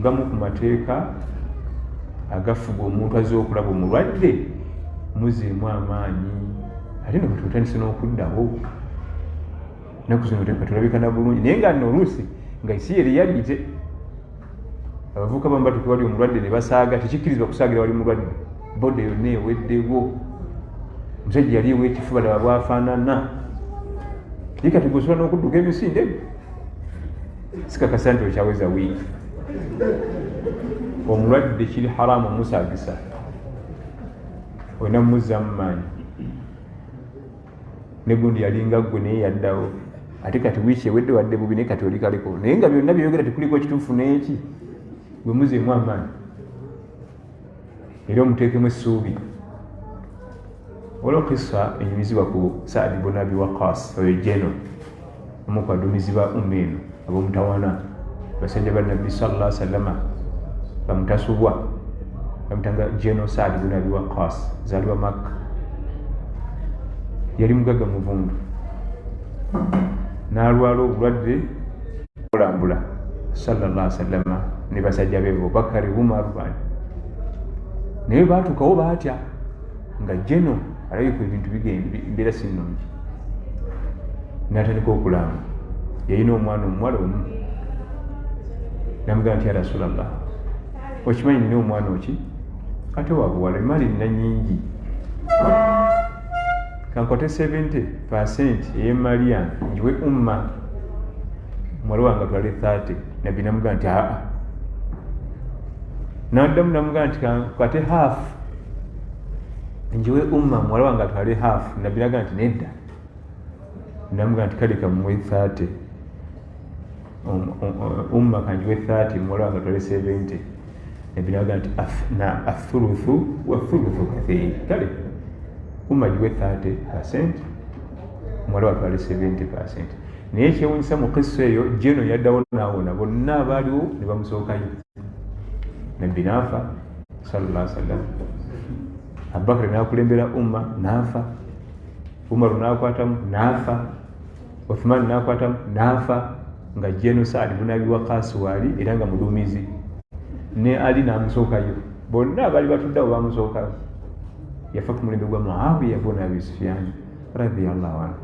gamu ku mateeka agafuga omuntu azze okulaba omulwadde muzeemu amaanyi ate no tutandise n'okuddawo naku zino tekatulabikana bulungi naye nga nno oluusi nga isi yeri yaliite abavubuka bamu batuuka wali omulwadde ne basaaga tekikkirizibwa kusaagira wali mulwadde bode yonna eweddewo omusajja yali eweekifuba laba bwafaanana ye kati gosobola n'okudduka emisinde sikakasa nti okyaweza wiiki omulwadde kiri haramu omusaagisa olina mumuzzamu maanyi negundi yalinga gwe naye yaddawo ate kati wiiki ewedde wadde bubi naye kati oli kaliko naye nga byonna byeyogera tekuliko kituufu n'eki gwe muzeemu amaanyi era omuteekemu essuubi olwo kisa enyumizibwa ku Saadi ibn Abi Waqqas oyo jeno omu ku baduumizi ba umma eno ab'omutawana basajja ba Nabbi sallallahu alaihi wasallama bamutasubwa bamutanga jeno Saadi ibn Abi Waqqas zaliwa Makka yali mugagga muvundu n'alwala obulwadde olambula sallallahu alaihi wasallama ne basajja be Abubakari Umar bani naye baatuukawo baatya nga jeno alabika ebintu mbeera si nnungi n'atandika okulamba yalina omwana omuwala omu namugamba nti ya Rasulallah okimanyi nina omwana oki ate wabuwala emaali nina nyingi kankote 70% ey'emaali yange njiwe umma muwala wange atwale 30 nabbi namugamba nti aa naddamu namugamba nti kankate haafu njiwe umma muwala wange atwale haafu nabbi nagamba nti nedda namugamba nti kale kamuwe 30 umma kanjiwe 30 muwala wange atwale 70 nabbi nagamba nti athuluthu wathuluthu kathiri kale umma jiwe 30% muwala watwale 70%. naye ekyewuunyisa mu kisa eyo jeno yaddawo naawona bonna abaaliwo ne bamusookayo nabbi naafa sallallahu alaihi wasallam Abubakar n'akulembera umma naafa Umaru n'akwatamu naafa Uthman n'akwatamu naafa nga jeno Saadi ibn Abi Waqqas waali era nga muduumizi ne Ali n'amusookayo bonna abaali batuddawo bamusookayo yafa ku mulembe gwa Muawiya ibn Abi Sufyan radiyallahu anhu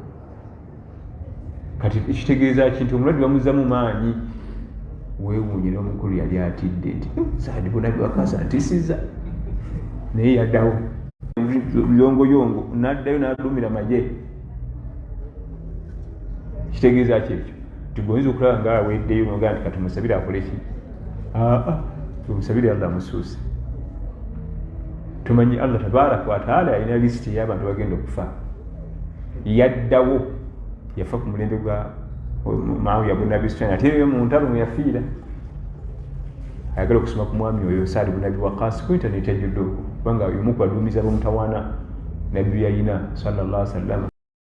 kati ekitegeeza kintu omulwadde bamuzzamu maanyi weewuunye n'omukulu yali atidde nti Saadi ibn Abi Waqqas antisizza naye yaddawo yongoyongo n'addayo n'adumira maje kitegeeza kyekyo tugoyinza okulaba nga aweddeyo nogaa nti katumusabire akole ki tumusabire Allah musuuse tumanyi Allah tabaraka wa taala alina lisiti y'abantu bagenda okufa yaddawo yafa ku mulembe gwa Muawiya ibn Abi Sufyan ate eyo mu ntalo mwe yafiira ayagala okusoma ku mwami oyo Saadi ibn Abi Waqqas ku internet yajjudde kubanga omu ku baduumizi ab'omutawaana nabbi yalina sallallahu alaihi wasallam